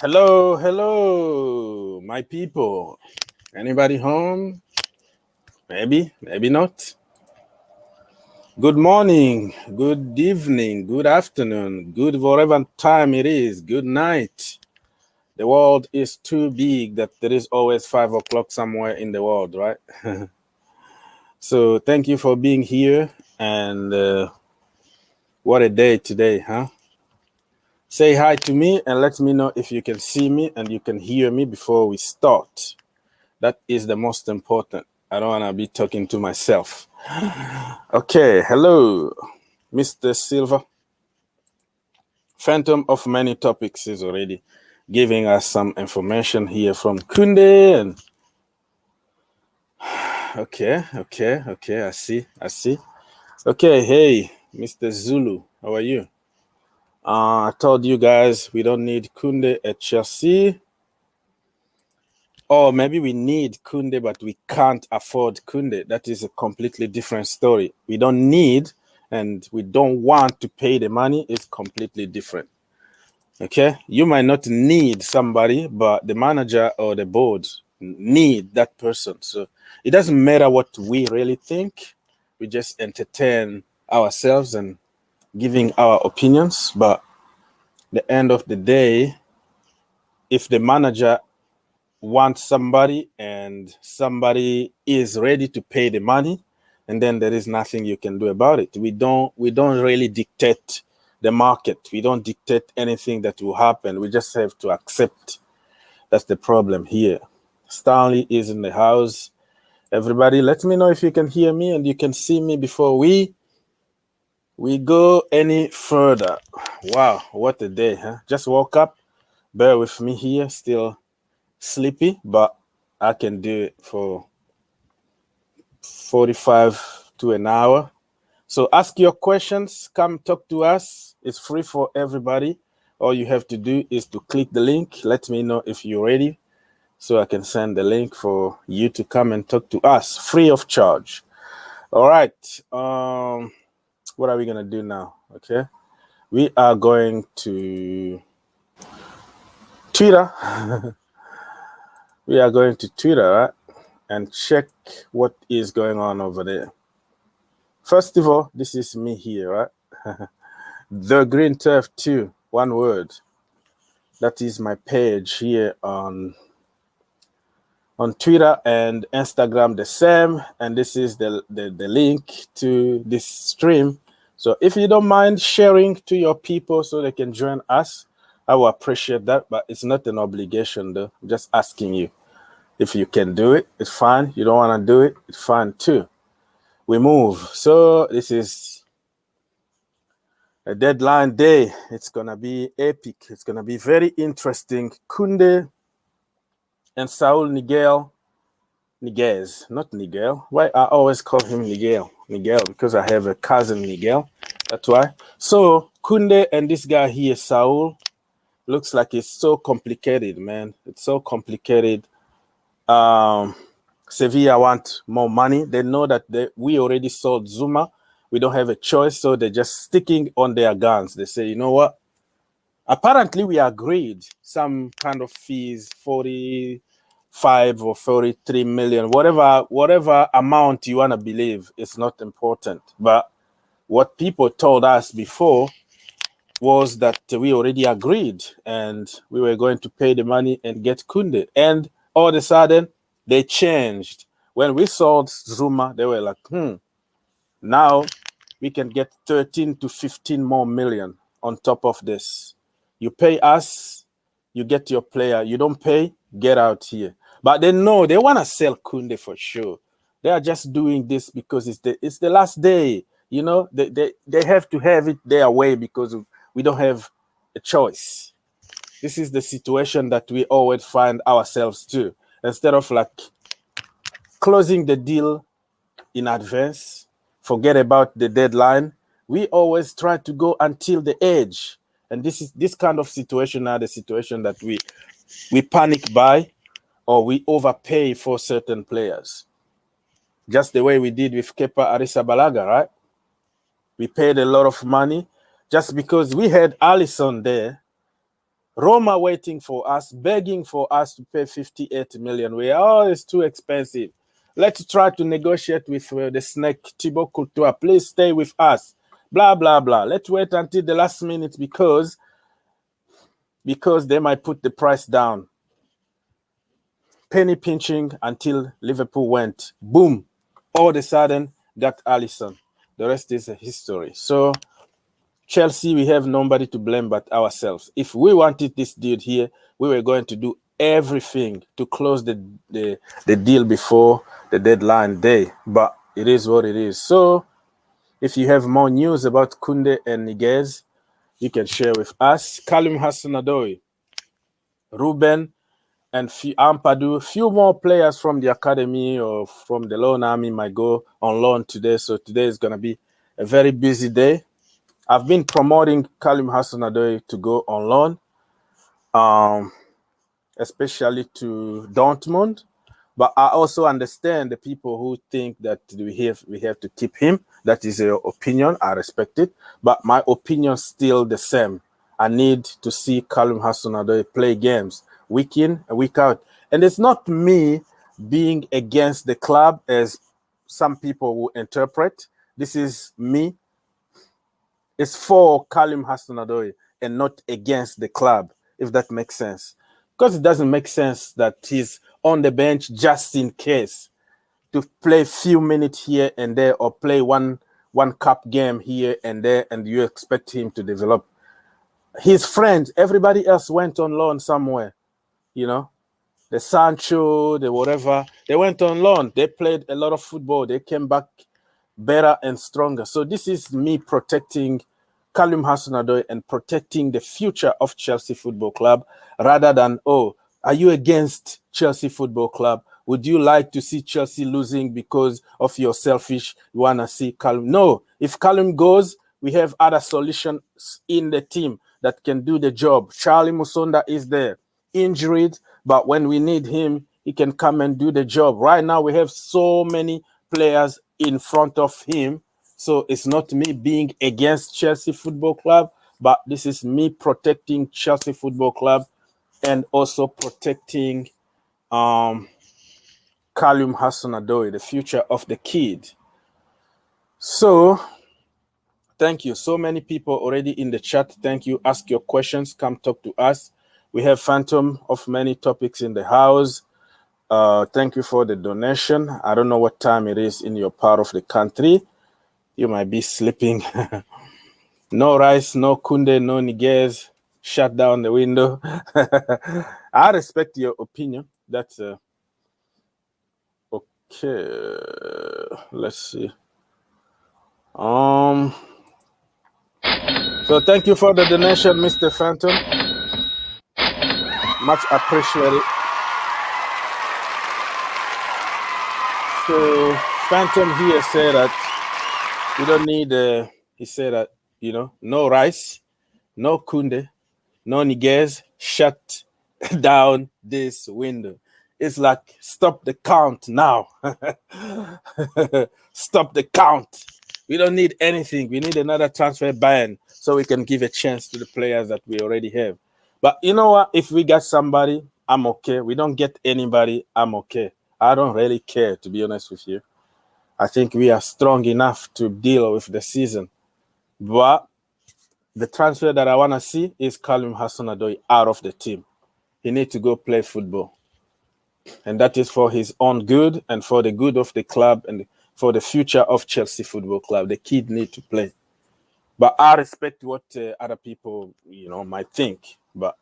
Hello, hello, my people. Anybody home? Maybe not. Good morning, good evening, good afternoon, good whatever time it is, good night. The world is too big that there is always 5 o'clock somewhere in the world, right? So thank you for being here, and what a day today, huh? Say hi to me and let me know if you can see me and you can hear me before we start. That is the most important. I don't want to be talking to myself. Okay, hello, Mr. Silva. Phantom of many topics is already giving us some information here from Kounde. And okay, I see. Okay, hey, Mr. Zulu, how are you? I told you guys we don't need Kounde at Chelsea. Or maybe we need Kounde, but we can't afford Kounde. That is a completely different story. We don't need and we don't want to pay the money. It's completely different. Okay? You might not need somebody, but the manager or the board need that person. So it doesn't matter what we really think. We just entertain ourselves and giving our opinions. But at the end of the day, if the manager wants somebody and somebody is ready to pay the money, and then there is nothing you can do about it. We don't really dictate the market. We don't dictate anything that will happen. We just have to accept. That's the problem here. Stanley is in the house. Everybody, let me know if you can hear me and you can see me before we go any further. Wow, what a day, huh? Just woke up. Bear with me here, still sleepy, but I can do it for 45 to an hour. So ask your questions, come talk to us. It's free for everybody. All you have to do is to click the link. Let me know if you're ready so I can send the link for you to come and talk to us free of charge. All right. What are we going to do now? Okay. We are going to Twitter. We are going to Twitter, right? And check what is going on over there. First of all, this is me here, right? The Green Turf 2, one word. That is my page here on Twitter and Instagram the same. And this is the link to this stream. So if you don't mind sharing to your people so they can join us, I will appreciate that. But it's not an obligation, though. I'm just asking you. If you can do it, it's fine. You don't want to do it, it's fine too. We move. So this is a deadline day. It's going to be epic. It's going to be very interesting. Kounde and Saul Niguez, not Niguel. Why I always call him Niguel? Niguel, because I have a cousin Niguel. That's why. So Kounde and this guy here, Saul, looks like it's so complicated, man. It's so complicated. Sevilla want more money. They know that we already sold Zouma. We don't have a choice, so they're just sticking on their guns. They say, you know what? Apparently, we agreed some kind of fees, 45 or 43 million, whatever amount you want to believe. It's not important. But what people told us before was that we already agreed and we were going to pay the money and get Kounde. And all of a sudden, they changed. When we sold Zouma, they were like, now we can get 13 to 15 more million on top of this. You pay us, you get your player. You don't pay, get out here. But they know they want to sell Kounde for sure. They are just doing this because it's the last day. You know, they have to have it their way because we don't have a choice. This is the situation that we always find ourselves too. Instead of like closing the deal in advance, forget about the deadline, we always try to go until the edge. And this kind of situation are the situation that we panic buy or we overpay for certain players. Just the way we did with Kepa Arrizabalaga, right? We paid a lot of money just because we had Alisson there. Roma waiting for us, begging for us to pay 58 million. It's too expensive. Let's try to negotiate with the snake, Thibaut Courtois. Please stay with us. Blah, blah, blah. Let's wait until the last minute because they might put the price down. Penny pinching until Liverpool went. Boom. All of a sudden, got Alisson. The rest is a history. So, Chelsea, we have nobody to blame but ourselves. If we wanted this deal here, we were going to do everything to close the deal before the deadline day. But it is what it is. So, if you have more news about Kounde and Niguez, you can share with us. Callum Hudson-Odoi, Ruben, and Ampadu. Few more players from the academy or from the loan army might go on loan today. So today is going to be a very busy day. I've been promoting Callum Hudson-Odoi to go on loan, especially to Dortmund. But I also understand the people who think that we have to keep him. That is your opinion. I respect it. But my opinion is still the same. I need to see Callum Hudson-Odoi play games week in and week out. And it's not me being against the club as some people will interpret. This is me. It's for Callum Hudson-Odoi and not against the club, if that makes sense. Because it doesn't make sense that he's on the bench just in case to play a few minutes here and there or play one cup game here and there and you expect him to develop. His friends, everybody else went on loan somewhere, you know. The Sancho, the whatever, they went on loan. They played a lot of football. They came back better and stronger. So this is me protecting Callum Hudson-Odoi and protecting the future of Chelsea Football Club rather than, are you against Chelsea Football Club? Would you like to see Chelsea losing because of your selfish, you want to see Callum? No, if Callum goes, we have other solutions in the team that can do the job. Charlie Musonda is there, injured, but when we need him, he can come and do the job. Right now, we have so many players in front of him. So it's not me being against Chelsea Football Club, but this is me protecting Chelsea Football Club and also protecting Callum Hudson-Odoi, the future of the kid. So thank you. So many people already in the chat. Thank you. Ask your questions. Come talk to us. We have phantom of many topics in the house. Thank you for the donation. I don't know what time it is in your part of the country. You might be sleeping. No Rice, no Kounde, no Niguez. Shut down the window. I respect your opinion. That's okay. Let's see. So thank you for the donation, Mr. Phantom. Much appreciated. So Phantom here said that you don't need, he said that, no Rice, no Kounde, no Niguez, shut down this window. It's like, stop the count now. Stop the count. We don't need anything. We need another transfer ban so we can give a chance to the players that we already have. But you know what? If we got somebody, I'm okay. We don't get anybody, I'm okay. I don't really care, to be honest with you. I think we are strong enough to deal with the season. But the transfer that I want to see is Callum Hudson-Odoi out of the team. He needs to go play football. And that is for his own good and for the good of the club and for the future of Chelsea Football Club. The kid needs to play. But I respect what other people, might think. But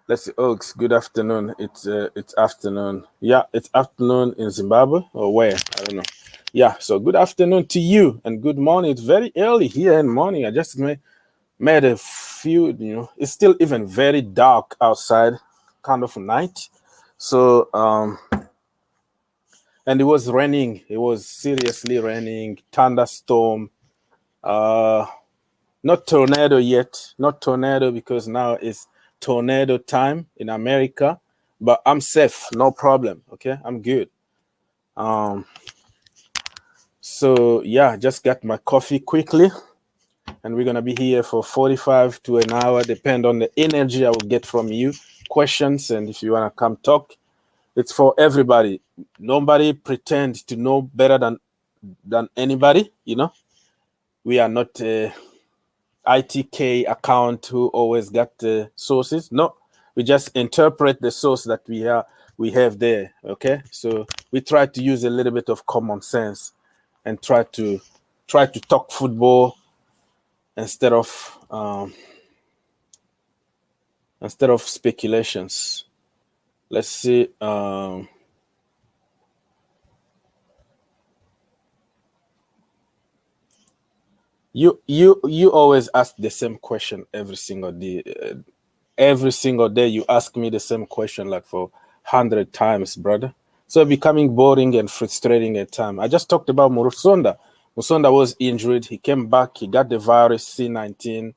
let's see. Oaks, good afternoon. It's afternoon. Yeah, it's afternoon in Zimbabwe or where? I don't know. Yeah, so good afternoon to you and good morning. It's very early here in the morning. I just made a few, it's still even very dark outside, kind of night. So, and it was raining. It was seriously raining, thunderstorm. Not tornado yet. Not tornado because now it's tornado time in America. But I'm safe, no problem. Okay, I'm good. So yeah, just got my coffee quickly. and we're gonna be here for 45 to an hour, depend on the energy I will get from you, questions, and if you wanna come talk. It's for everybody. Nobody pretends to know better than anybody, you know. We are not a ITK account who always got the sources. No, we just interpret the source that we have there. Okay, so we try to use a little bit of common sense and try to talk football instead of speculations. Let's see. You always ask the same question every single day. Every single day you ask me the same question like for 100 times, brother. So becoming boring and frustrating at times. I just talked about Musonda. Musonda was injured. He came back. He got the virus C19.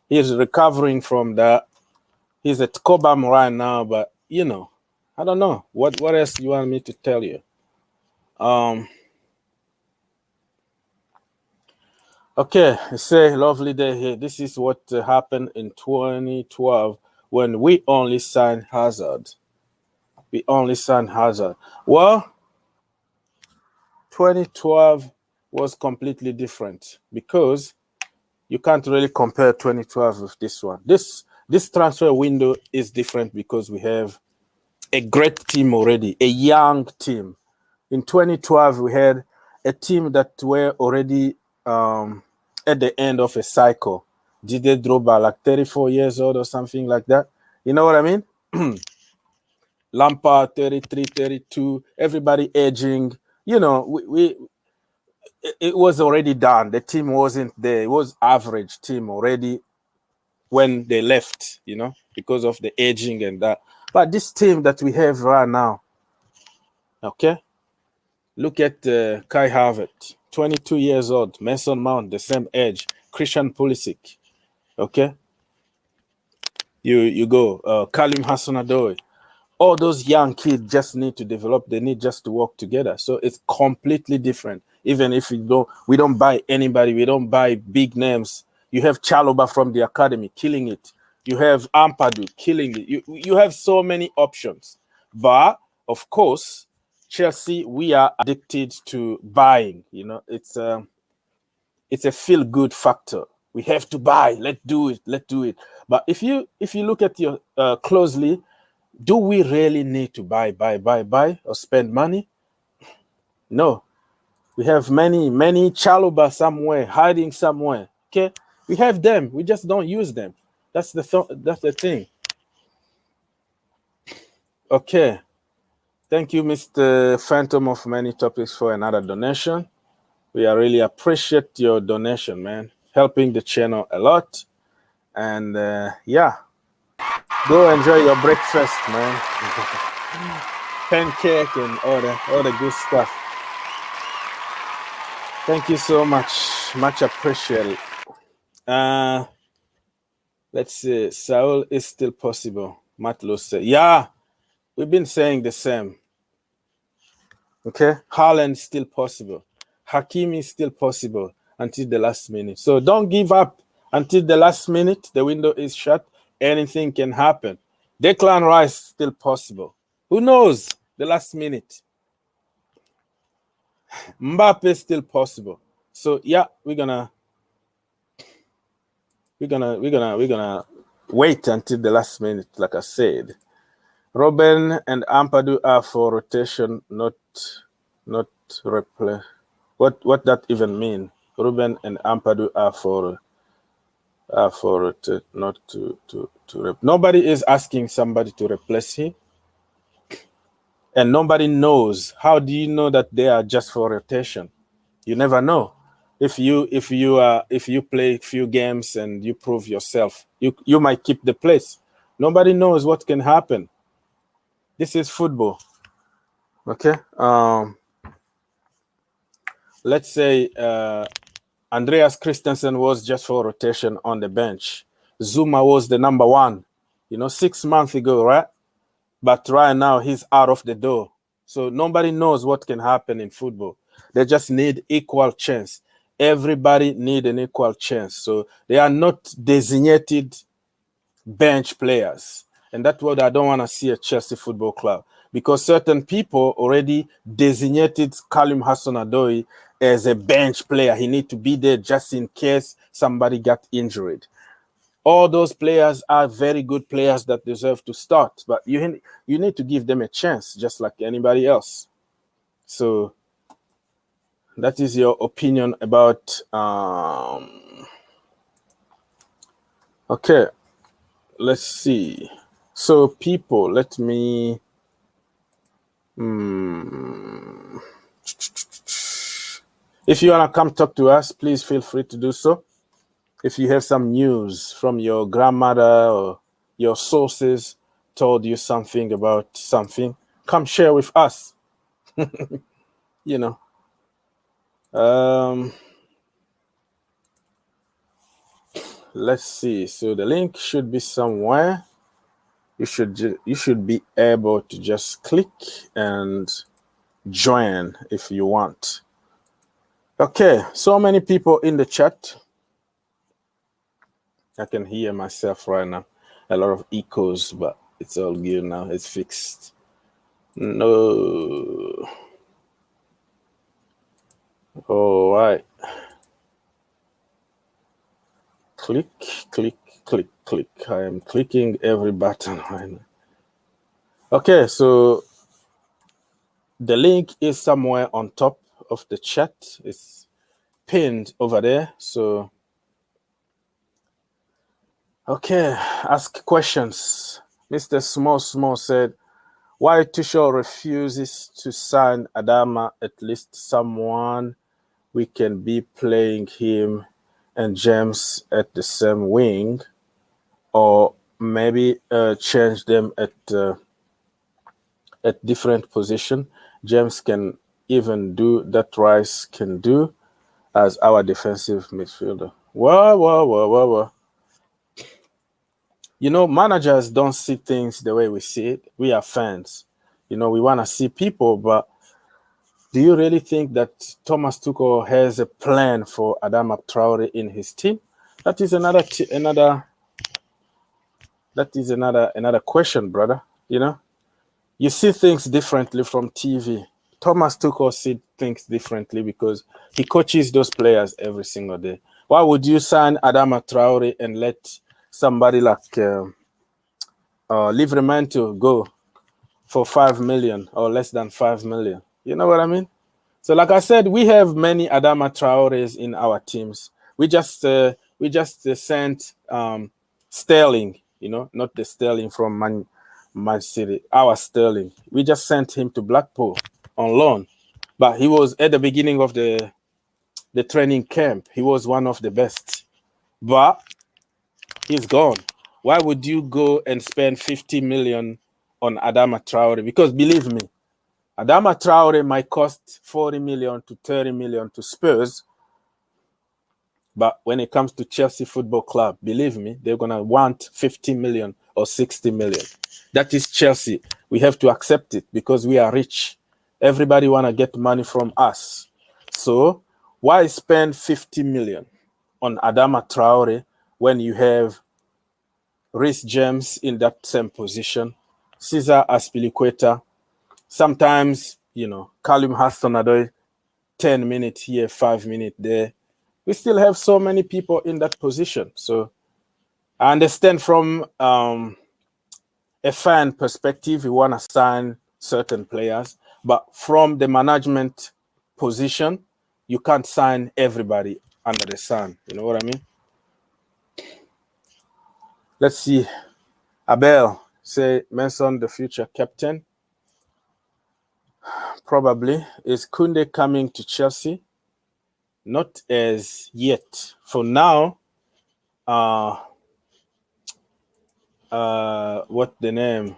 He's recovering from that. He's at Cobham right now, but you know, I don't know. What else do you want me to tell you? Okay, say lovely day here. This is what happened in 2012 when we only signed Hazard. We only signed Hazard. Well, 2012 was completely different because you can't really compare 2012 with this one. This transfer window is different because we have a great team already, a young team. In 2012, we had a team that were already at the end of a cycle. Didier Drogba, like 34 years old or something like that. You know what I mean? Lampard, 33, 32, everybody aging. You know, it was already done. The team wasn't there. It was average team already when they left, you know, because of the aging and that. But this team that we have right now, okay? Look at Kai Havertz, 22 years old. Mason Mount, the same age. Christian Pulisic, okay? You go. Callum Hudson-Odoi. All those young kids just need to develop. They need just to work together. So it's completely different. Even if we don't buy anybody. We don't buy big names. You have Chalobah from the academy killing it. You have Ampadu killing it. You have so many options. But of course, Chelsea, we are addicted to buying. You know, it's a feel-good factor. We have to buy. Let's do it. But if you look at your closely, do we really need to buy or spend money? No. We have many Chalobah somewhere, hiding somewhere. Okay, we have them. We just don't use them. That's the thing. Okay. Thank you, Mr. Phantom of Many Topics, for another donation. We really appreciate your donation, man. Helping the channel a lot. And yeah, go enjoy your breakfast, man. Pancake and all the good stuff. Thank you so much. Much appreciated. Let's see. Saul is still possible. Matlo said, yeah, we've been saying the same. Okay, Haaland still possible. Hakimi is still possible until the last minute. So don't give up until the last minute. The window is shut. Anything can happen. Declan Rice still possible. Who knows? The last minute. Mbappe is still possible. So yeah, we're gonna wait until the last minute, like I said. Robben and Ampadu are for rotation, not replay. What that even mean? Ruben and Ampadu are for not to nobody is asking somebody to replace him, and nobody knows. How do you know that they are just for rotation? You never know. If you play a few games and you prove yourself, you might keep the place. Nobody knows what can happen. This is football. Okay. Let's say Andreas Christensen was just for rotation on the bench. Zouma was the number one, 6 months ago, right? But right now he's out of the door. So nobody knows what can happen in football. They just need equal chance. everybody need an equal chance. So they are not designated bench players. And that's what I don't want to see at Chelsea Football Club, because certain people already designated Callum Hudson-Odoi as a bench player. He need to be there just in case somebody got injured. All those players are very good players that deserve to start, but you need to give them a chance just like anybody else. So that is your opinion about okay, let's see. So people, let me if you want to come talk to us, please feel free to do so. If you have some news from your grandmother or your sources told you something about something, come share with us. You know. Let's see. So the link should be somewhere. You should be able to just click and join if you want. Okay, so many people in the chat. I can hear myself right now. A lot of echoes, but it's all good now. It's fixed. No. All right. Click, click, click, click. I am clicking every button right now. Okay, so the link is somewhere on top of the chat. It's pinned over there. So, okay, ask questions. Mr. Small said, why Tuchel refuses to sign Adama? At least someone we can be playing him and James at the same wing, or maybe change them at different position. James can even do that Rice can do as our defensive midfielder. Whoa. You know, managers don't see things the way we see it. We are fans. You know, we want to see people, but do you really think that Thomas Tuchel has a plan for Adama Traore in his team? That is another question, brother. You know, you see things differently from TV. Thomas Tuchel sees things differently because he coaches those players every single day. Why would you sign Adama Traore and let somebody like Livramento go for 5 million or less than 5 million? You know what I mean? So, like I said, we have many Adama Traores in our teams. We just sent Sterling, you know, not the Sterling from Man City, our Sterling. We just sent him to Blackpool on loan, but he was at the beginning of the training camp. He was one of the best, but he's gone. Why would you go and spend 50 million on Adama Traore? Because believe me, Adama Traore might cost 40 million to 30 million to Spurs, but when it comes to Chelsea Football Club, believe me, they're going to want 50 million or 60 million. That is Chelsea. We have to accept it because we are rich. Everybody want to get money from us. So why spend 50 million on Adama Traore when you have Reece James in that same position, Cesar Azpilicueta, sometimes, you know, Callum Hudson-Odoi, 10 minutes here, 5 minutes there. We still have so many people in that position. So I understand from a fan perspective, you want to sign certain players, but from the management position, you can't sign everybody under the sun. You know what I mean? Let's see. Abel say, mention the future captain. Probably. Is Kounde coming to Chelsea? Not as yet. For now, what the name?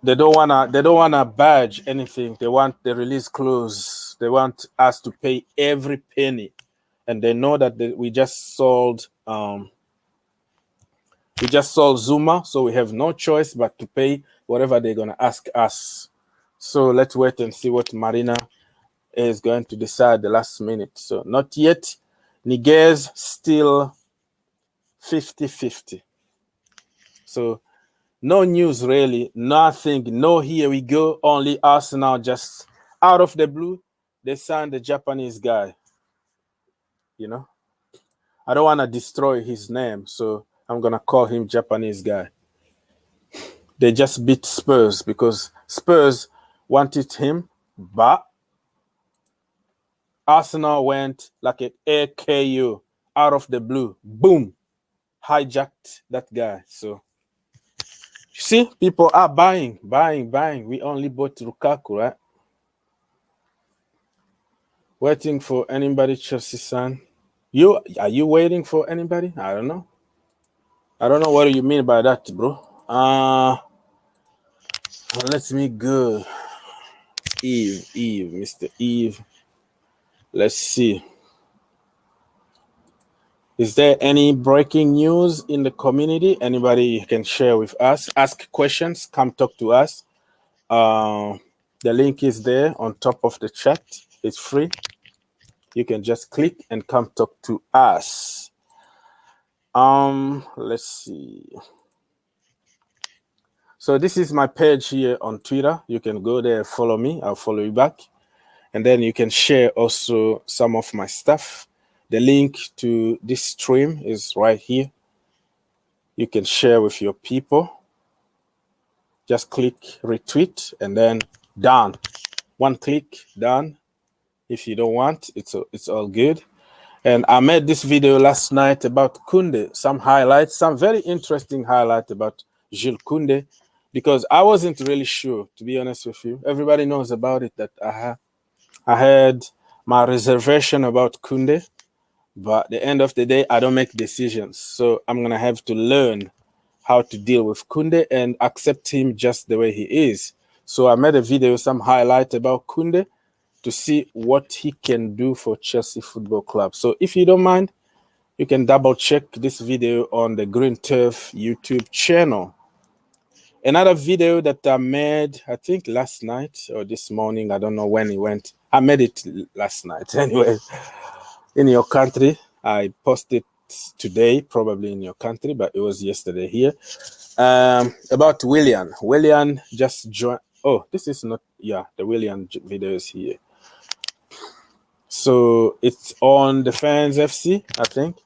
They don't wanna badge anything. They want the release clause. They want us to pay every penny, and they know that we just sold Zouma, so we have no choice but to pay whatever they're gonna ask us. So let's wait and see what Marina is going to decide the last minute. So not yet. Niguez still 50-50. So no news really, nothing, no here we go, only Arsenal just out of the blue, they signed the Japanese guy. You know, I don't want to destroy his name, so I'm going to call him Japanese guy. They just beat Spurs because Spurs wanted him, but Arsenal went like an AKU out of the blue. Boom. Hijacked that guy. So, you see, people are buying. We only bought Lukaku, right? Waiting for anybody, Chelsea son. Are you waiting for anybody? I don't know. I don't know what you mean by that, bro. Let me go. Eve, Mr. Eve. Let's see. Is there any breaking news in the community? Anybody can share with us? Ask questions. Come talk to us. The link is there on top of the chat. It's free. You can just click and come talk to us. Let's see. So this is my page here on Twitter. You can go there, follow me. I'll follow you back. And then you can share also some of my stuff. The link to this stream is right here. You can share with your people. Just click retweet and then done. One click, done. If you don't want, it's all good. And I made this video last night about Kounde, some highlights, some very interesting highlight about Jules Kounde, because I wasn't really sure, to be honest with you. Everybody knows about it, that I had my reservation about Kounde, but at the end of the day, I don't make decisions. So I'm going to have to learn how to deal with Kounde and accept him just the way he is. So I made a video, some highlight about Kounde, to see what he can do for Chelsea Football Club. So if you don't mind, you can double check this video on the Green Turf YouTube channel. Another video that I made, I think last night or this morning, I don't know when it went. I made it last night anyway. In your country, I posted today, probably in your country, but it was yesterday here. About Willian. Willian just joined. Oh, this is not, yeah, the Willian video is here. So it's on the Fans FC, I think.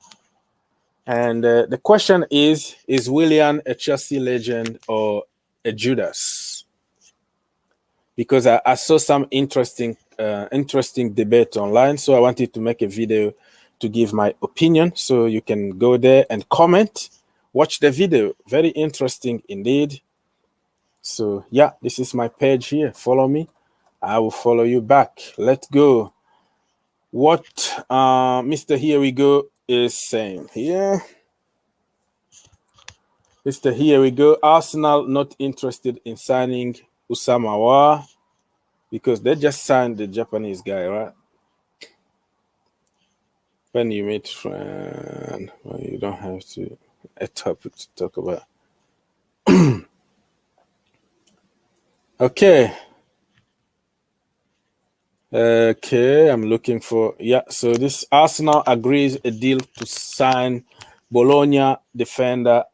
And the question is Willian a Chelsea legend or a Judas? Because I saw some interesting debate online, so I wanted to make a video to give my opinion. So you can go there and comment, watch the video. Very interesting indeed. So yeah, this is my page here. Follow me. I will follow you back. Let's go. What Mr. Here We Go is saying here. Mr. Here We Go. Arsenal not interested in signing Usamawa because they just signed the Japanese guy, right? When you meet friend, well, you don't have to a topic to talk about. Okay. Okay, I'm looking for, yeah, so this Arsenal agrees a deal to sign Bologna defender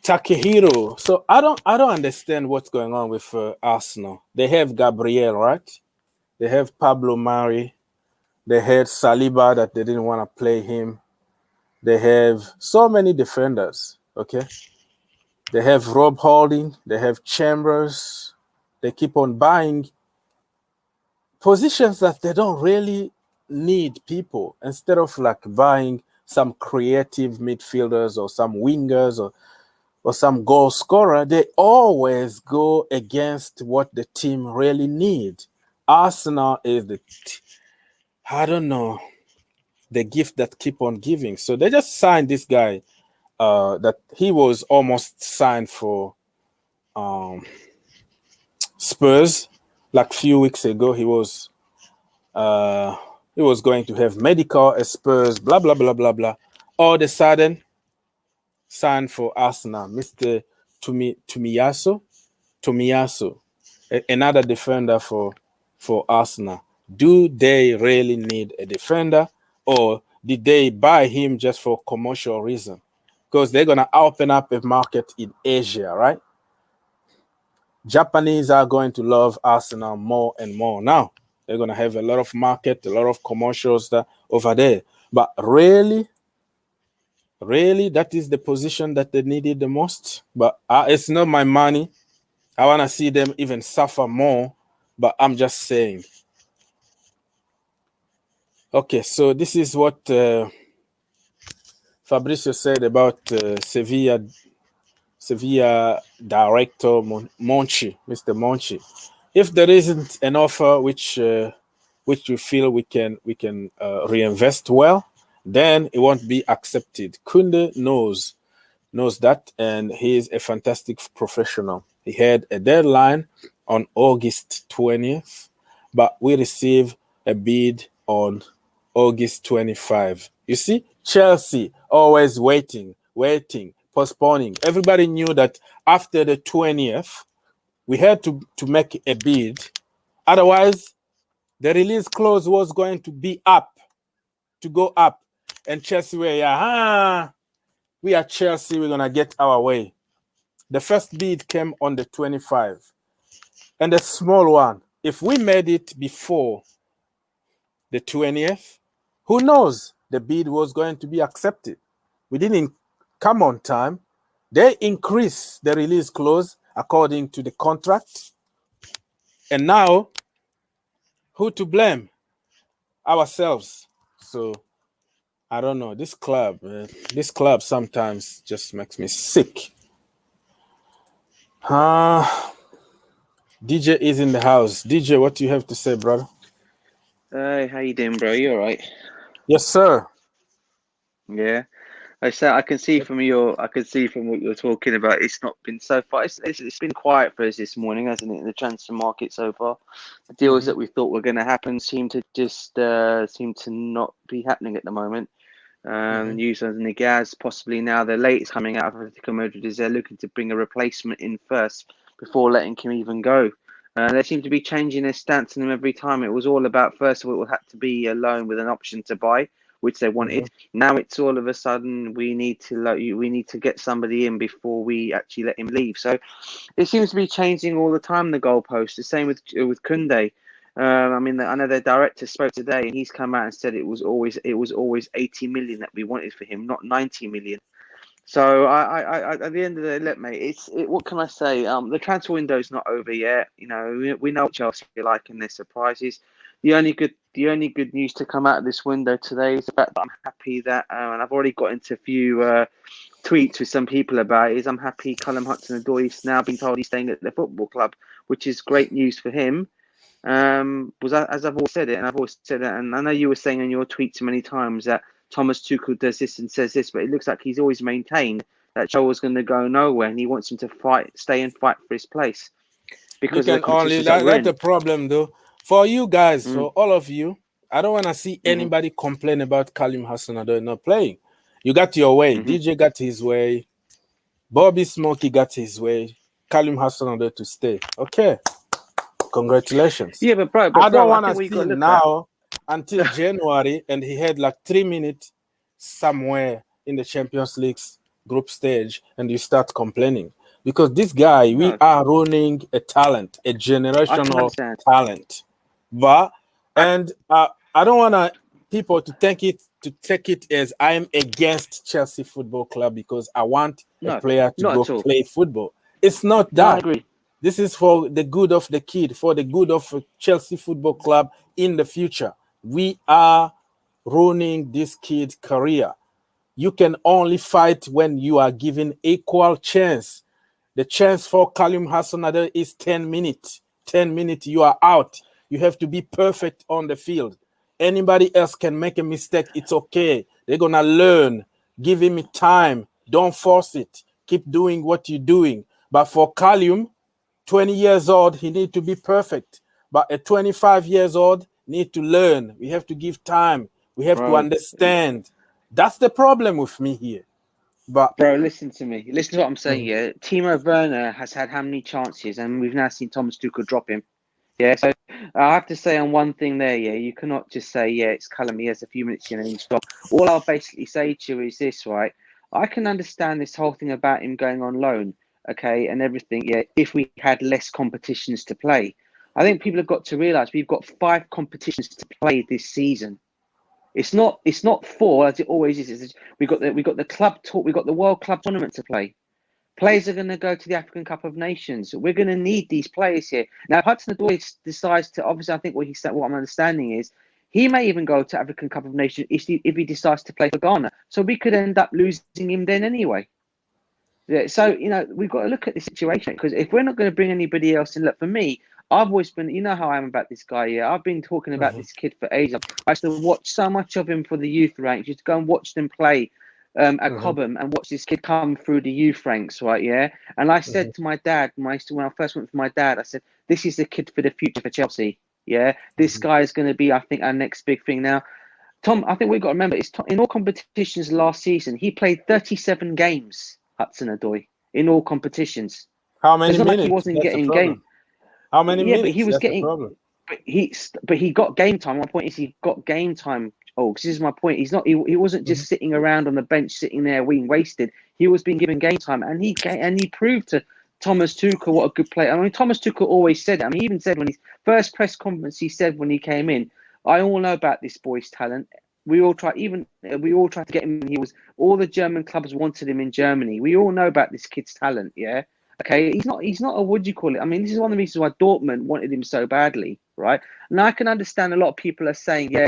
Takehiro. So I don't understand what's going on with Arsenal. They have Gabriel, right? They have Pablo Mari. They had Saliba that they didn't want to play him. They have so many defenders, okay? They have Rob Holding. They have Chambers. They keep on buying positions that they don't really need people, instead of like buying some creative midfielders or some wingers or some goal scorer. They always go against what the team really need. Arsenal is I don't know, the gift that keep on giving. So they just signed this guy that he was almost signed for Spurs. Like a few weeks ago, he was going to have medical at Spurs, blah, blah, blah, blah, blah. All of a sudden, signed for Arsenal, Mr. Tomiyasu, another defender for for Arsenal. Do they really need a defender, or did they buy him just for commercial reason? Because they're going to open up a market in Asia, right? Japanese are going to love Arsenal more and more now. They're going to have a lot of market, a lot of commercials over there. But really, that is the position that they needed the most. But it's not my money. I want to see them even suffer more. But I'm just saying. Okay, so this is what Fabrizio said about Sevilla director Monchi, Mr. Monchi. If there isn't an offer which you feel we can reinvest well, then it won't be accepted. Kounde knows that, and he is a fantastic professional. He had a deadline on August 20th, but we received a bid on August 25. You see, Chelsea always waiting, postponing. Everybody knew that after the 20th, we had to make a bid. Otherwise, the release clause was going to go up. And Chelsea were, we are Chelsea, we're going to get our way. The first bid came on the 25. And the small one, if we made it before the 20th, who knows? The bid was going to be accepted. We didn't come on time. They increased the release clause according to the contract. And now, who to blame? Ourselves. So, I don't know. This club sometimes just makes me sick. DJ is in the house. DJ, what do you have to say, brother? Hey, how you doing, bro? You all right? Yes, sir. Yeah. I can see from what you're talking about. It's not been so far. It's been quiet for us this morning, hasn't it? In the transfer market so far, the deals that we thought were going to happen seem to not be happening at the moment. Jules Niguez, possibly now the latest coming out of Atletico Madrid is they're looking to bring a replacement in first before letting him even go. They seem to be changing their stance on him every time. It was all about, first of all, it had to be a loan with an option to buy, which they wanted. Now it's all of a sudden we need to get somebody in before we actually let him leave. So it seems to be changing all the time, the goalpost. The same with Kounde. I mean, I know their director spoke today, and he's come out and said it was always 80 million that we wanted for him, not 90 million. So I at the end of the day, look, mate, what can I say? The transfer window's not over yet. You know, we know what Chelsea are like in their surprises. The only good news to come out of this window today is the fact that I'm happy that, and I've already got into a few tweets with some people about it, is I'm happy Callum Hudson-Odoi is now being told he's staying at the football club, which is great news for him. As I've always said it, and I know you were saying in your tweets many times that Thomas Tuchel does this and says this, but it looks like he's always maintained that Joel's going to go nowhere, and he wants him to stay and fight for his place. Because that's the problem, though. For you guys, for all of you, I don't want to see anybody complain about Callum Hudson-Odoi not playing. You got your way. DJ got his way. Bobby Smokey got his way. Callum Hudson-Odoi to stay. Okay. Congratulations. Yeah, but bro, I don't want to see now until January, and he had like 3 minutes somewhere in the Champions League's group stage, and you start complaining. Because this guy, we are ruining a talent, a generational talent. But I don't want people to take it as I am against Chelsea Football Club because I want a player to go play football. It's not that. I agree. This is for the good of the kid, for the good of Chelsea Football Club in the future. We are ruining this kid's career. You can only fight when you are given equal chance. The chance for Callum Hudson-Odoi is 10 minutes. 10 minutes, you are out. You have to be perfect on the field. Anybody else can make a mistake. It's okay. They're going to learn. Give him time. Don't force it. Keep doing what you're doing. But for Callum, 20 years old, he needs to be perfect. But at 25 years old, need to learn. We have to give time. We have to understand. That's the problem with me here. But bro, listen to me. Listen to what I'm saying here. Timo Werner has had how many chances, and we've now seen Thomas Tuchel drop him. Yeah, so I have to say on one thing there, yeah, you cannot just say, yeah, it's Callum, he has a few minutes in and he's gone. All I'll basically say to you is this, right? I can understand this whole thing about him going on loan, okay, and everything, yeah, if we had less competitions to play. I think people have got to realise we've got 5 competitions to play this season. It's not 4 as it always is. We got the club tour, we got the World Club Tournament to play. Players are going to go to the African Cup of Nations. We're going to need these players here. Now, Hudson-Odoi decides to, obviously, I think what I'm understanding is he may even go to African Cup of Nations if he decides to play for Ghana. So we could end up losing him then anyway. Yeah, so, we've got to look at the situation, because if we're not going to bring anybody else in, look, for me, I've always been, you know how I am about this guy, yeah. I've been talking about this kid for ages. I used to watch so much of him for the youth ranks. Used to go and watch them play at Cobham and watch this kid come through the youth ranks, right? Yeah. And I said to my dad, when I first went for my dad, I said, this is the kid for the future for Chelsea. Yeah. This guy is going to be, I think, our next big thing. Now, Tom, I think we've got to remember, in all competitions last season, he played 37 games, Hudson-Odoi, in all competitions. How many minutes? Like he wasn't getting game. How many minutes? But he was That's getting. But he got game time. My point is, he got game time. Oh, this is my point. He wasn't just sitting around on the bench, sitting there being wasted. He was being given game time, and he proved to Thomas Tuchel what a good player. I mean, Thomas Tuchel always said it. I mean, he even said when his first press conference, he said when he came in, I all know about this boy's talent. We all tried to get him. All the German clubs wanted him in Germany. We all know about this kid's talent. Yeah. Okay, he's not a, what do you call it? I mean, this is one of the reasons why Dortmund wanted him so badly, right? And I can understand a lot of people are saying, yeah,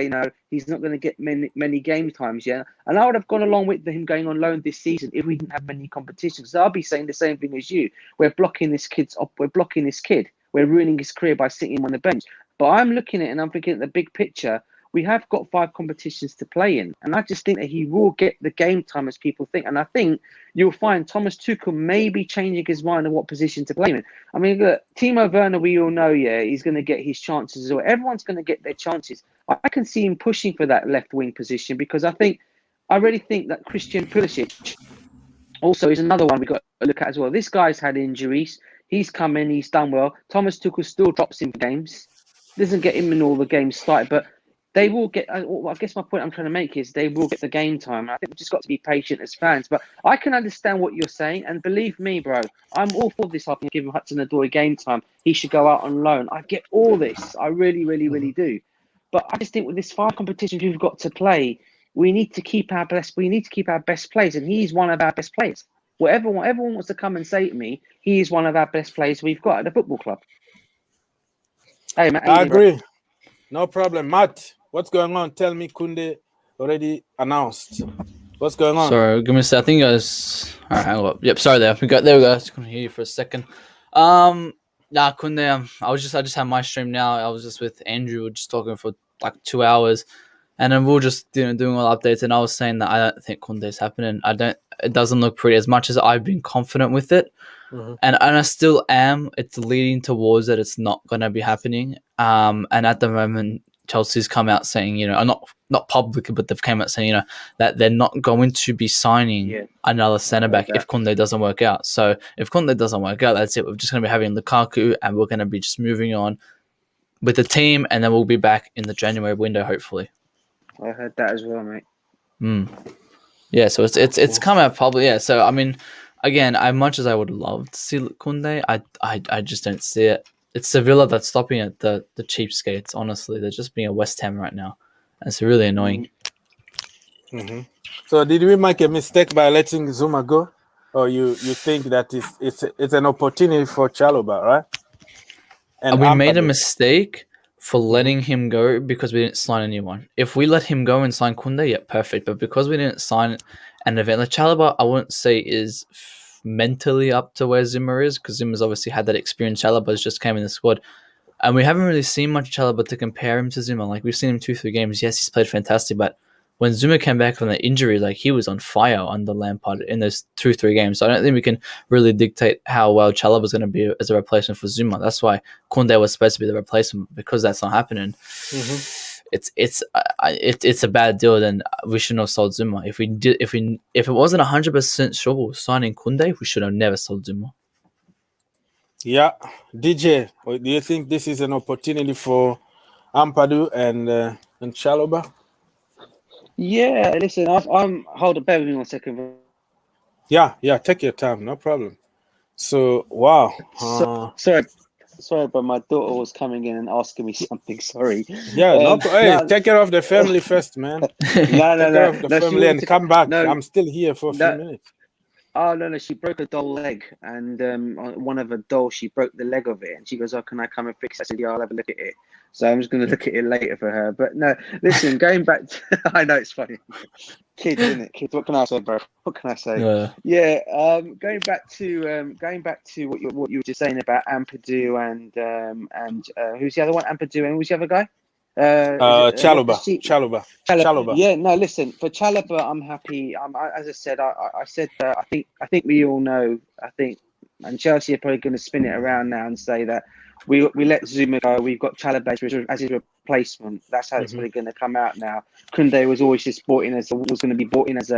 he's not going to get many game times, yeah. And I would have gone along with him going on loan this season if we didn't have many competitions. So I'll be saying the same thing as you. We're blocking this kid. We're ruining his career by sitting him on the bench. But I'm looking at it and I'm looking at the big picture. We have got 5 competitions to play in. And I just think that he will get the game time as people think. And I think you'll find Thomas Tuchel may be changing his mind on what position to play in. I mean, look, Timo Werner, we all know, yeah, he's going to get his chances as well. Everyone's going to get their chances. I can see him pushing for that left wing position because I really think that Christian Pulisic also is another one we've got to look at as well. This guy's had injuries. He's come in, he's done well. Thomas Tuchel still drops him games. Doesn't get him in all the games started, but they will get, I guess my point I'm trying to make is they will get the game time. I think we've just got to be patient as fans. But I can understand what you're saying. And believe me, bro, I'm all for this. I can give him Hudson-Odoi game time. He should go out on loan. I get all this. I really, really, really do. But I just think with this 5 competitions we've got to play, we need to keep our best players. And he's one of our best players. Everyone wants to come and say to me, he is one of our best players we've got at the football club. Hey, Matt, I agree. Bro? No problem. Matt, what's going on? Tell me, Kounde already announced. What's going on? Sorry, give me a second. I think it was... All right, hang on. Yep, sorry there. There we go. I just couldn't hear you for a second. Kounde, I just had my stream now. I was just with Andrew. We were just talking for like 2 hours. And then we were just doing all updates. And I was saying that I don't think Kounde is happening. It doesn't look pretty as much as I've been confident with it. Mm-hmm. And I still am. It's leading towards that it's not going to be happening. And at the moment, Chelsea's come out saying, not publicly, but they've come out saying, that they're not going to be signing another centre back if Kounde doesn't work out. So if Kounde doesn't work out, that's it. We're just going to be having Lukaku, and we're going to be just moving on with the team, and then we'll be back in the January window, hopefully. I heard that as well, mate. Yeah, so it's come out publicly. Yeah, so I mean, again, as much as I would love to see Kounde, I just don't see it. It's Sevilla that's stopping it, the cheapskates, honestly. They're just being a West Ham right now. And it's really annoying. Mm-hmm. So did we make a mistake by letting Zouma go? Or you think that it's an opportunity for Chalobah, right? And we made a mistake for letting him go because we didn't sign anyone. If we let him go and sign Kounde, yeah, perfect. But because we didn't sign an event like Chalobah, I wouldn't say is mentally up to where Zouma is, because Zouma's obviously had that experience. Chalobah's just came in the squad, and we haven't really seen much Chalobah to compare him to Zouma. Like, we've seen him 2-3 games. Yes, he's played fantastic, but when Zouma came back from the injury, like, he was on fire under Lampard in those 2-3 games. So I don't think we can really dictate how well Chalobah's going to be as a replacement for Zouma. That's why Kounde was supposed to be the replacement, because that's not happening. Mm-hmm. It's a bad deal. Then we shouldn't have sold Zouma. If it wasn't 100% sure we were signing Kounde, we should have never sold Zouma. Yeah, DJ, do you think this is an opportunity for Ampadu and Chalobah? Yeah, listen, I'm hold on, bear with me 1 second. Yeah, take your time, no problem. So, wow. Sorry, but my daughter was coming in and asking me something. Sorry. Yeah, hey, take care of the family first, man. No. Take care of the family and come back. No, I'm still here for a few minutes. Oh no! She broke a doll leg, and one of her dolls, she broke the leg of it, and she goes, "Oh, can I come and fix it?" I said, "Yeah, I'll have a look at it." So I'm just going to look at it later for her. But no, listen, going back to, I know it's funny, kids, isn't it? Kids. What can I say, bro? What can I say? Yeah. Going back to what you were just saying about Ampadu and who's the other one? Ampadu and who's the other guy? Chalobah. Yeah, no, listen, for Chalobah, I'm happy. As I said, I said that I think we all know. And Chelsea are probably going to spin it around now and say that we let Zouma go. We've got Chalobah as his replacement. That's how it's really going to come out now. Kounde was always just was going to be brought in as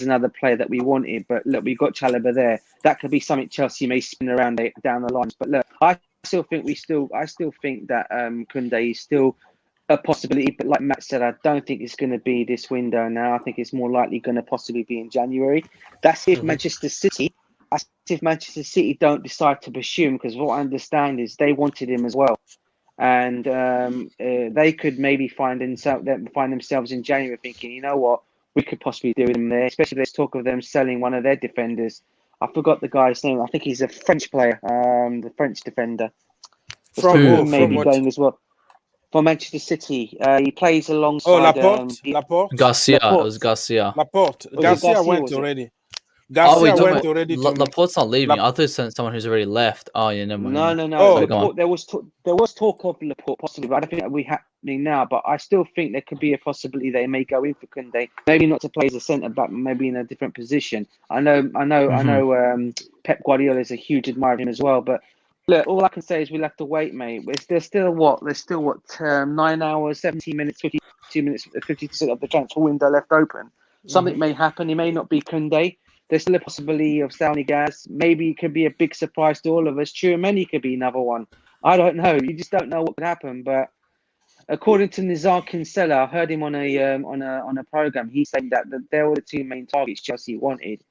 another player that we wanted. But look, we've got Chalobah there. That could be something Chelsea may spin around down the lines. But look, I still think that Kounde is still a possibility, but like Matt said, I don't think it's going to be this window now. I think it's more likely going to possibly be in January. That's if Manchester City don't decide to pursue him, because what I understand is they wanted him as well, and they could maybe find themselves in January thinking, you know what, we could possibly do him there. Especially there's talk of them selling one of their defenders. I forgot the guy's name. I think he's a French player, the French defender. Going as well. For Manchester City, he plays alongside. Laporte. Garcia. It was Garcia. Laporte. Garcia went already. Laporte's not leaving. I thought it's someone who's already left. Oh yeah, never mind. No. Laporte, there was talk of Laporte possibly, but I don't think that will be happening now. But I still think there could be a possibility they may go in for Kounde. Maybe not to play as a centre back, maybe in a different position. I know. Pep Guardiola is a huge admirer of him as well, but. Look, all I can say is we'll have to wait, mate. There's still 9 hours, 17 minutes, 52 minutes, 50% of the transfer window left open. Something may happen. It may not be Kounde. There's still a possibility of Saul Niguez. Maybe it could be a big surprise to all of us. Tchouameni could be another one. I don't know. You just don't know what could happen. But according to Nizar Kinsella, I heard him on a program. He said that they were the two main targets Chelsea wanted.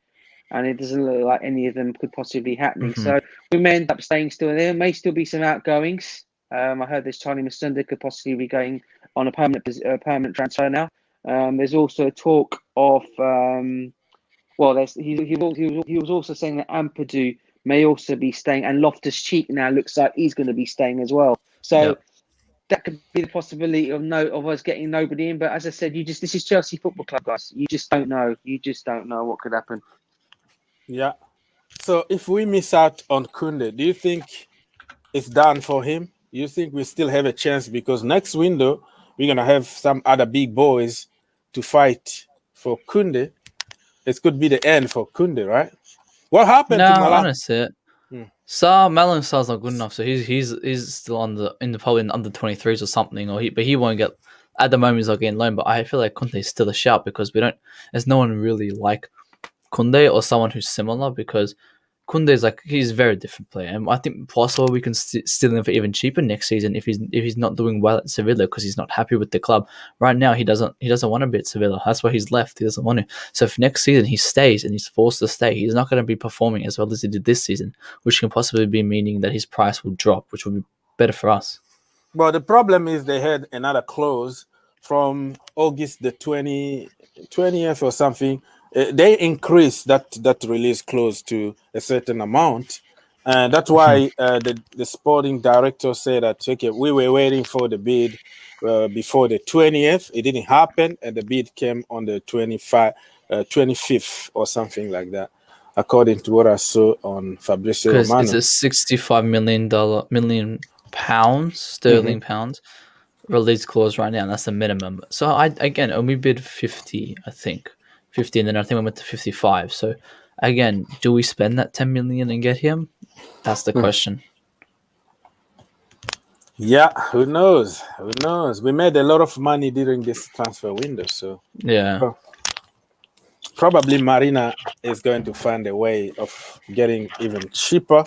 And it doesn't look like any of them could possibly be happening. So we may end up staying still. There may still be some outgoings. I heard this Charlie Masunda could possibly be going on a permanent transfer now. There's also talk of he was also saying that Ampadu may also be staying, and Loftus-Cheek now looks like he's going to be staying as well. So that could be the possibility of us getting nobody in. But as I said, this is Chelsea Football Club, guys. You just don't know. You just don't know what could happen. Yeah. So if we miss out on Kounde, do you think it's done for him? You think we still have a chance? Because next window, we're going to have some other big boys to fight for Kounde. It could be the end for Kounde, right? What happened to Malang? Honestly, Malang Sarr's not good enough, so he's still probably in under 23s or something, but he won't get, at the moment he's not getting loan, but I feel like Kounde is still a shout because there's no one really like Kounde or someone who's similar, because Kounde is he's a very different player, and I think possibly we can steal him for even cheaper next season if he's not doing well at Sevilla because he's not happy with the club. Right now he doesn't want to be at Sevilla. That's why he's left. He doesn't want to. So if next season he stays and he's forced to stay, he's not going to be performing as well as he did this season, which can possibly be meaning that his price will drop, which will be better for us. Well, the problem is they had another clause from August the 20th or something. They increased that release clause to a certain amount, and that's why the sporting director said that we were waiting for the bid before the 20th. It didn't happen, and the bid came on the 25th or something like that, according to what I saw on Fabrizio Romano. Because it's a $65 million sterling pounds release clause right now, and that's the minimum. So we bid 50, I think. 50, and then I think we went to 55. So again, do we spend that 10 million and get him? That's the question. Yeah, who knows? We made a lot of money during this transfer window, so yeah. Probably Marina is going to find a way of getting even cheaper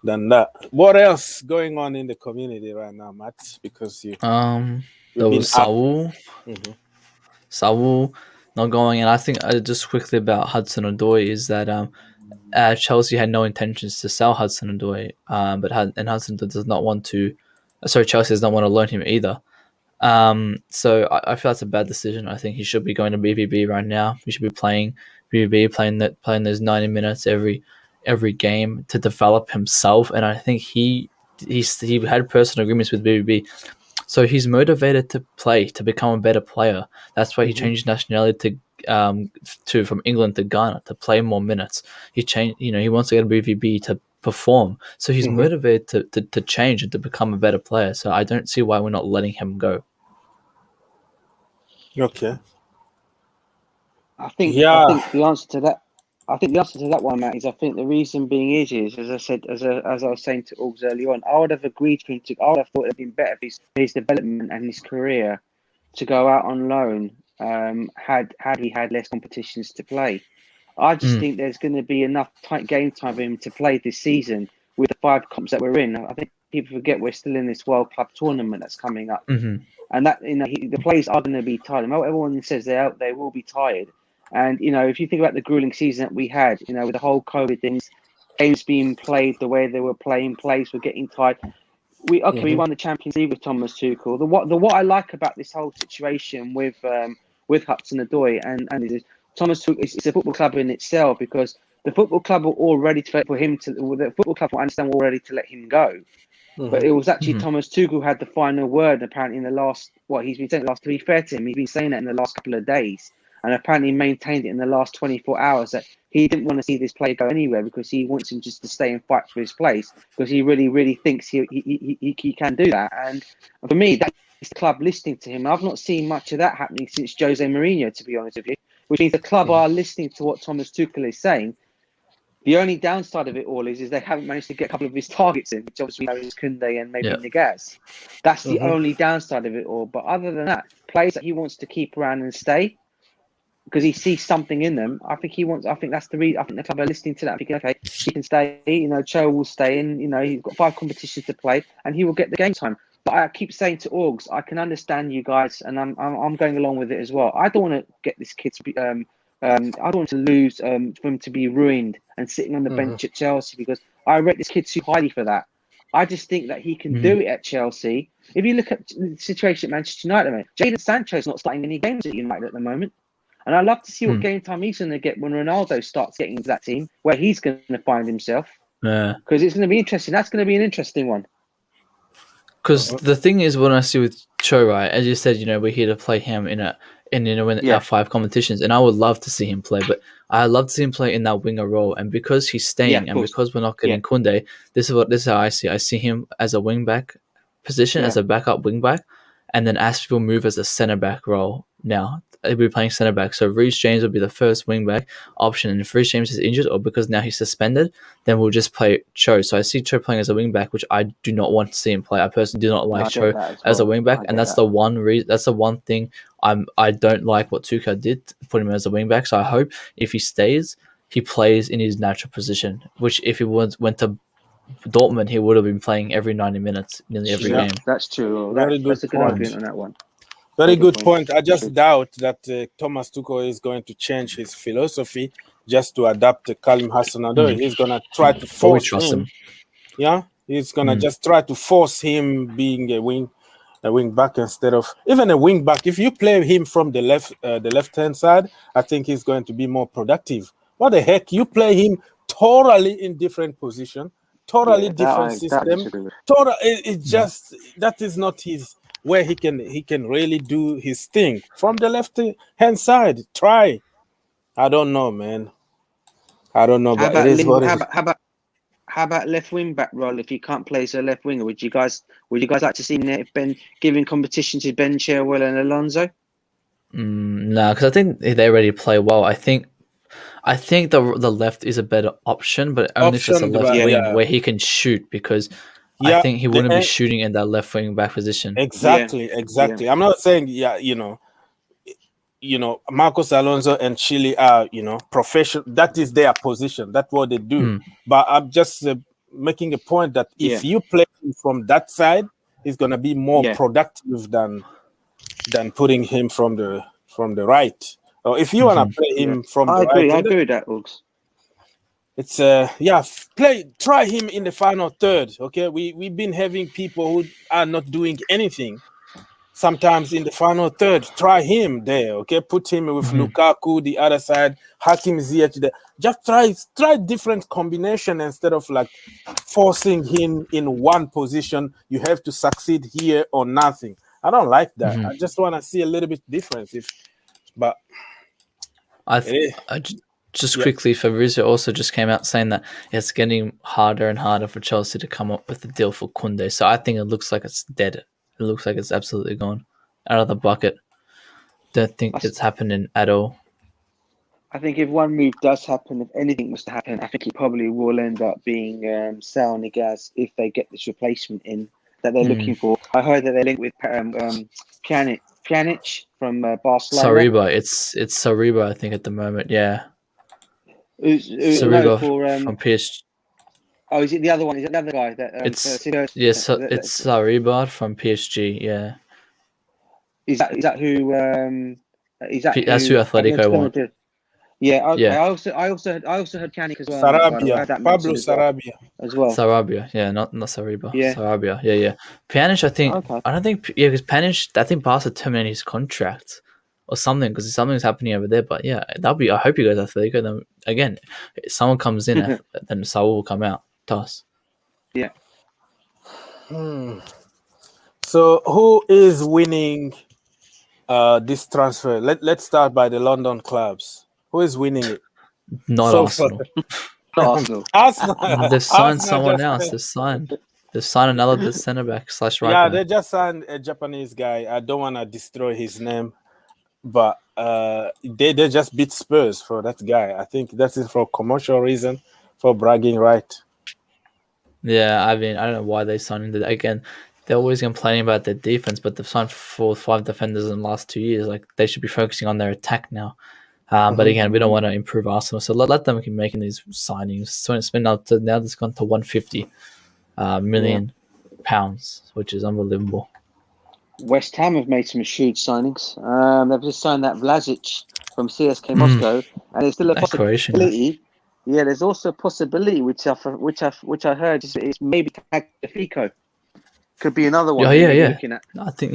than that. What else going on in the community right now, Matt? Because there you've been was Saul. Mhm. Saul not going, and I think just quickly about Hudson-Odoi is that Chelsea had no intentions to sell Hudson-Odoi, but Hudson-Odoi does not want to. Chelsea does not want to loan him either. So I feel that's a bad decision. I think he should be going to BVB right now. He should be playing BVB, playing those 90 minutes every game to develop himself. And I think he had personal agreements with BVB, so he's motivated to play, to become a better player. That's why he changed nationality to from England to Ghana to play more minutes. He wants to go to BVB to perform. So he's motivated to change and to become a better player. So I don't see why we're not letting him go. Okay. I think the answer to that one, Matt, is I think the reason being is as I said, as I was saying to Augs early on, I would have agreed for him to. I would have thought it'd been better for his development and his career to go out on loan. Had he had less competitions to play, I just think there's going to be enough game time for him to play this season with the 5 comps that we're in. I think people forget we're still in this World Club tournament that's coming up, and that the players are going to be tired. Everyone says they will be tired. And, if you think about the grueling season that we had, with the whole COVID things, games being played the way they were playing, players were getting tired. We won the Champions League with Thomas Tuchel. What I like about this whole situation with Hudson-Odoi and Thomas Tuchel, it's a football club in itself, because the football club were all ready to understand we're ready to let him go. But it was actually Thomas Tuchel who had the final word, apparently, in the last, he's been saying the last, to be fair to him, he's been saying that in the last couple of days. And apparently maintained it in the last 24 hours that he didn't want to see this player go anywhere, because he wants him just to stay and fight for his place, because he really, really thinks he can do that. And for me, that's the club listening to him. I've not seen much of that happening since Jose Mourinho, to be honest with you, which means the club are listening to what Thomas Tuchel is saying. The only downside of it all is they haven't managed to get a couple of his targets in, which obviously is Kounde and maybe Niguez. That's the only downside of it all. But other than that, players that he wants to keep around and stay, because he sees something in them. I think that's the reason. I think the club are listening to that, thinking, okay, he can stay. Cho will stay, and he's got 5 competitions to play, and he will get the game time. But I keep saying to Augs, I can understand you guys, and I'm going along with it as well. I don't want to get this kid to be. I don't want to lose for him to be ruined and sitting on the bench at Chelsea, because I rate this kid too highly for that. I just think that he can do it at Chelsea. If you look at the situation at Manchester United, mate, Jadon Sancho's not starting any games at United at the moment. And I'd love to see what game time he's going to get when Ronaldo starts getting into that team, where he's going to find himself. Because it's going to be interesting. That's going to be an interesting one. Because the thing is, what I see with Cho, right, as you said, we're here to play him in our 5 competitions, and I would love to see him play, but I love to see him play in that winger role. And because he's staying, and because we're not getting Kounde, this is how I see. I see him as a wing back position, as a backup wing back, and then as people move as a centre back role now. He'll be playing centre back, so Reece James will be the first wing back option. And if Reece James is injured, or because now he's suspended, then we'll just play Cho. So I see Cho playing as a wing back, which I do not want to see him play. I personally do not like Cho as a wing back, and that's the one reason. That's the one thing I don't like what Tuchel did, put him as a wing back. So I hope if he stays, he plays in his natural position. Which if he went to Dortmund, he would have been playing every 90 minutes, nearly every game. That's true. That's a good argument on that one. Very good point. I just doubt that Thomas Tuchel is going to change his philosophy just to adapt to Callum Hudson-Odoi. He's going to try to force him. Yeah, he's going to just try to force him being a wing back instead of even a wing back. If you play him from the left-hand side, I think he's going to be more productive. What the heck? You play him totally in different position, totally different system. That is not his. Where he can really do his thing from the left hand side. Try. I don't know, man. I don't know. But how about left wing back role? If you can't play as a left winger, would you guys like to see Ben giving competition to Ben Chilwell and Alonso? No, because I think they already play well. I think the left is a better option, but only if it's a left wing where he can shoot, because I think he wouldn't be shooting in that left wing back position. Exactly. Yeah. I'm not saying, Marcos Alonso and Chile are, professional. That is their position. That's what they do. But I'm just making a point that if you play him from that side, he's gonna be more productive than putting him from the right. Or if you wanna play him from the right, I agree with that, Uggs. It's try him in the final third. Okay, we've been having people who are not doing anything. Sometimes in the final third, try him there. Okay, put him with Lukaku the other side, Hakim Ziyech there. Just try different combination instead of like forcing him in one position. You have to succeed here or nothing. I don't like that. I just want to see a little bit difference. Just quickly, Fabrizio also just came out saying that it's getting harder and harder for Chelsea to come up with a deal for Kounde. So I think it looks like it's dead. It looks like it's absolutely gone out of the bucket. Don't think it's happening at all. I think if one move does happen, if anything was to happen, I think it probably will end up being Saul Niguez if they get this replacement in that they're looking for. I heard that they're linked with Pjanic from Barcelona. Sariba, it's Sariba, I think, at the moment. Yeah. Sariba from PSG. Oh, is it the other one? Is it the other guy? It's Sariba from PSG. Yeah. Is that who? That's who Atletico want. Yeah. Okay. Yeah. I also heard Pjanic as well. Sarabia, Pablo Sarabia as well. Sarabia, yeah, not Sariba. Yeah. Sarabia, yeah. Pjanic, I think. Okay. I don't think. Yeah, because Pjanic, I think Barca terminated his contract or something because something's happening over there. But yeah, that'll be. I hope he goes Atletico. Then again, if someone comes in, then Saul will come out. Toss. Yeah. So who is winning this transfer? Let's start by the London clubs. Who is winning it? Not Arsenal. Arsenal. They've signed someone else. They've signed another centre back / right Yeah, back. they just signed a Japanese guy. I don't want to destroy his name, but they just beat Spurs for that guy. I think that's it for commercial reason, for bragging right. Yeah, I mean, I don't know why they signed him. Again, they're always complaining about their defense, but they've signed 4 or 5 defenders in the last 2 years. Like, they should be focusing on their attack now. But again, we don't want to improve Arsenal, so let them keep making these signings. So it's been now it's gone to 150 million pounds, which is unbelievable. West Ham have made some shrewd signings. They've just signed that Vlasic from CSK Moscow, and there's still a possibility. Yeah, there's also a possibility which I heard is maybe Tagliafico. Could be another one. Yeah. Looking at. I think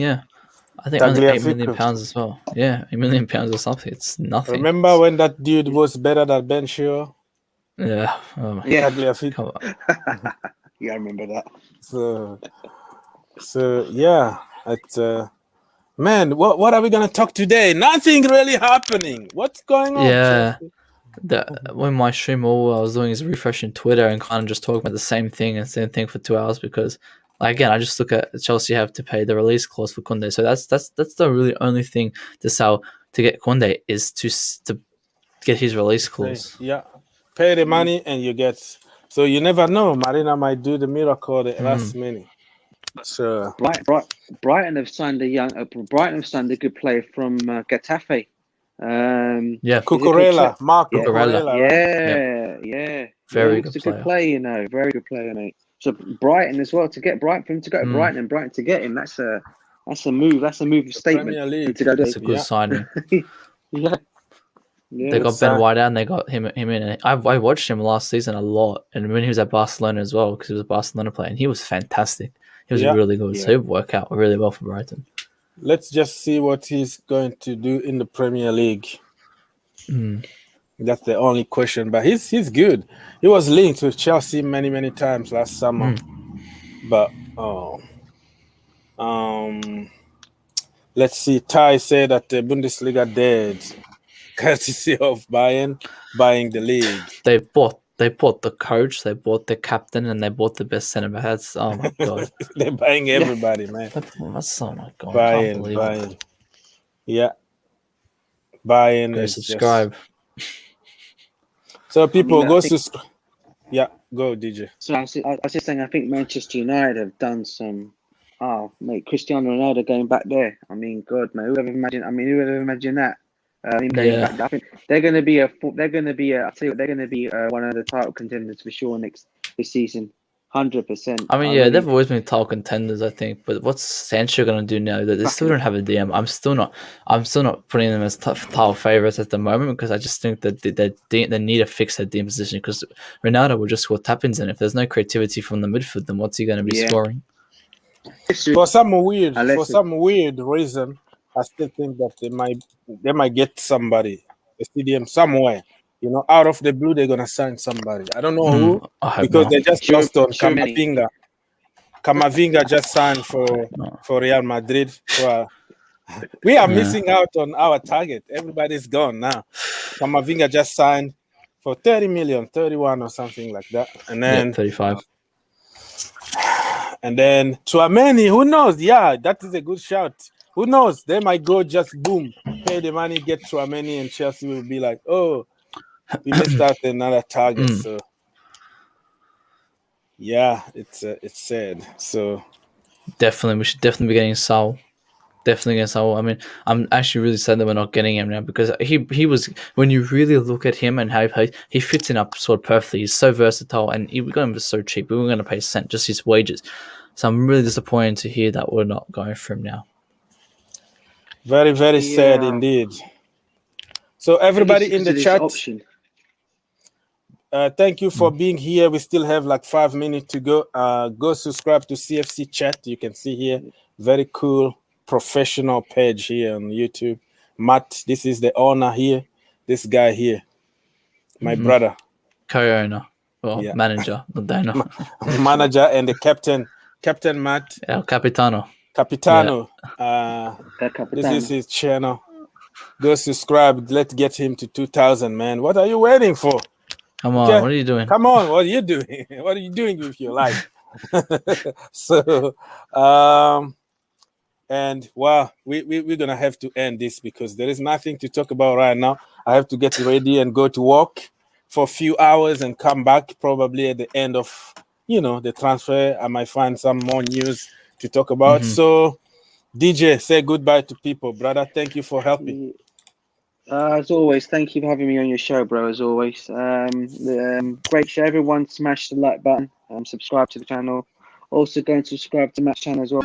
only £8 million as well. Yeah, £8 million or something. It's nothing. Remember when that dude was better than Ben Chilwell? Yeah. Oh my God. Tagliafico. Yeah, I remember that. So yeah, man, what are we gonna talk today? Nothing really happening. What's going on? Yeah. When my stream, all I was doing is refreshing Twitter and kind of just talking about the same thing for 2 hours because, again, I just look at Chelsea have to pay the release clause for Kounde, so that's the really only thing to sell to get Kounde is to get his release clause. Yeah, pay the money and you get. So you never know. Marina might do the miracle at the last minute. So Brighton have signed a good player from Getafe. Cucurella, Mark Cucurella. Yeah. Very good player. Very good player, mate. So Brighton as well, to get Brighton for him to go to Brighton and Brighton to get him, that's a move. That's a move of statement. That's a good signing. Yeah. They got Ben White out and they got him in. I watched him last season a lot, and when he was at Barcelona as well, because he was a Barcelona player, and he was fantastic. He was really good. So he'll work out really well for Brighton. Let's just see what he's going to do in the Premier League. That's the only question. But he's good. He was linked with Chelsea many times last summer. But let's see. Ty said that the Bundesliga dead, courtesy of Bayern buying the league. They bought the coach, they bought the captain, and they bought the best centre back. That's, oh my god. They're buying everybody, man. That's oh my god. Bayern. Yeah. Bayern is subscribe. So people go subscribe. Yeah, go DJ. So I was just saying, I think Manchester United have done some. Oh, mate, Cristiano Ronaldo going back there. I mean, God, man, whoever imagined that? I think they're going to be one of the title contenders for sure this season. 100%. I mean, yeah, they've always been title contenders, I think. But what's Sancho gonna do now? They still don't have a DM. I'm still not putting them as title favorites at the moment because I just think that they need to fix their DM position because Ronaldo will just score tap-ins, and if there's no creativity from the midfield, then what's he going to be scoring? For some weird reason, I still think that they might get somebody, a CDM somewhere. You know, out of the blue, they're gonna sign somebody. I don't know who, because they just lost on Camavinga. Camavinga just signed for Real Madrid. We are missing out on our target. Everybody's gone now. Camavinga just signed for 30 million, 31 or something like that, and then 35. And then Tchouameni, who knows? Yeah, that is a good shout. Who knows? They might go just boom, pay the money, get Tchouameni, and Chelsea will be like, oh, we missed out another target. So yeah, it's sad. So definitely, we should definitely be getting Saul. Definitely getting Saul. I mean, I'm actually really sad that we're not getting him now because he was, when you really look at him and how he fits in up sort of perfectly. He's so versatile, and we got him for so cheap. We were going to pay cent just his wages. So I'm really disappointed to hear that we're not going for him now. Very, very sad indeed. So everybody in the chat, thank you for being here. We still have like 5 minutes to go. Go subscribe to CFC Chat. You can see here, very cool professional page here on YouTube. Matt, this is the owner here. This guy here, my brother. Co-owner. Well, manager, not the owner. Manager and the captain. Captain Matt. El Capitano. Capitano. This is his channel. Go subscribe. Let's get him to 2,000, man. What are you waiting for? Come on, what are you doing? Come on, what are you doing? What are you doing with your life? So, and well, we're gonna have to end this because there is nothing to talk about right now. I have to get ready and go to work for a few hours and come back probably at the end of the transfer. I might find some more news to talk about. So, DJ, say goodbye to people, brother. Thank you for helping. As always, thank you for having me on your show, bro. As always, great show. Everyone, smash the like button. Subscribe to the channel. Also, go and subscribe to Matt's channel as well.